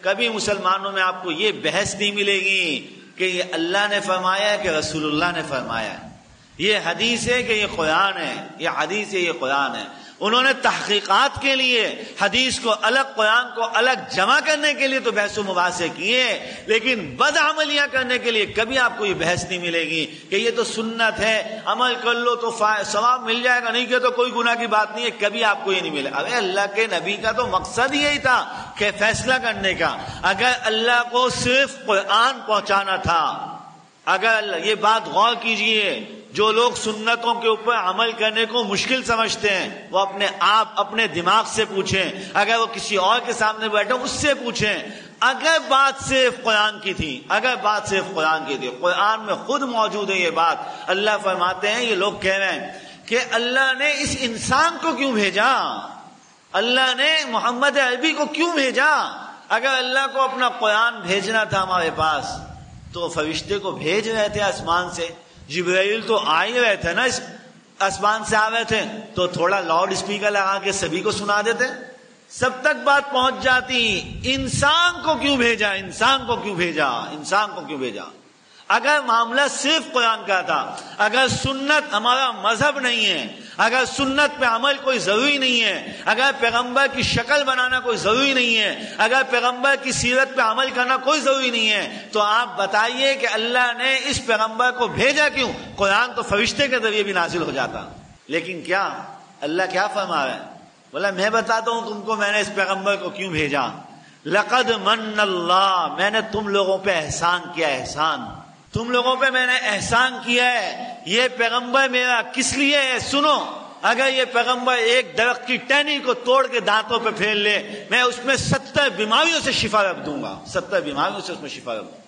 کبھی مسلمانوں میں آپ کو یہ بحث نہیں ملے گی کہ یہ اللہ نے فرمایا ہے کہ رسول اللہ نے فرمایا ہے، یہ حدیث ہے کہ یہ قرآن ہے، یہ حدیث ہے یہ قرآن ہے۔ انہوں نے تحقیقات کے لیے حدیث کو الگ قرآن کو الگ جمع کرنے کے لیے تو بحث و مباحثے کیے، لیکن بدعملیاں کرنے کے لیے کبھی آپ کو یہ بحث نہیں ملے گی کہ یہ تو سنت ہے، عمل کر لو تو ثواب مل جائے گا، نہیں کہ تو کوئی گناہ کی بات نہیں ہے، کبھی آپ کو یہ نہیں ملے۔ ارے اللہ کے نبی کا تو مقصد یہی تھا کہ فیصلہ کرنے کا۔ اگر اللہ کو صرف قرآن پہنچانا تھا، اگر یہ بات غور کیجئے، جو لوگ سنتوں کے اوپر عمل کرنے کو مشکل سمجھتے ہیں وہ اپنے آپ اپنے دماغ سے پوچھیں، اگر وہ کسی اور کے سامنے بیٹھے اس سے پوچھیں۔ اگر بات صرف قرآن کی تھی، اگر بات صرف قرآن کی تھی، قرآن میں خود موجود ہے یہ بات۔ اللہ فرماتے ہیں، یہ لوگ کہہ رہے ہیں کہ اللہ نے اس انسان کو کیوں بھیجا، اللہ نے محمد عربی کو کیوں بھیجا؟ اگر اللہ کو اپنا قرآن بھیجنا تھا ہمارے پاس تو فرشتے کو بھیج رہے تھے آسمان سے، جبرائیل تو آ ہی رہے تھے نا، اس آسمان سے آ رہے تھے، تو تھوڑا لاؤڈ اسپیکر لگا کے سبھی کو سنا دیتے، سب تک بات پہنچ جاتی۔ انسان کو کیوں بھیجا، انسان کو کیوں بھیجا، انسان کو کیوں بھیجا؟ اگر معاملہ صرف قرآن کا تھا، اگر سنت ہمارا مذہب نہیں ہے، اگر سنت پہ عمل کوئی ضروری نہیں ہے، اگر پیغمبر کی شکل بنانا کوئی ضروری نہیں ہے، اگر پیغمبر کی سیرت پہ عمل کرنا کوئی ضروری نہیں ہے، تو آپ بتائیے کہ اللہ نے اس پیغمبر کو بھیجا کیوں؟ قرآن تو فرشتے کے ذریعے بھی نازل ہو جاتا۔ لیکن کیا اللہ کیا فرما رہا ہے؟ بولا میں بتاتا ہوں تم کو میں نے اس پیغمبر کو کیوں بھیجا۔ لقد من اللہ، میں نے تم لوگوں پہ احسان کیا، احسان تم لوگوں پہ میں نے احسان کیا ہے۔ یہ پیغمبر میرا کس لیے ہے؟ سنو، اگر یہ پیغمبر ایک درخت کی ٹہنی کو توڑ کے دانتوں پہ پھیر لے، میں اس میں 70 بیماریوں سے شفا رکھ دوں گا، 70 بیماریوں سے اس میں شفا رکھ دوں گا۔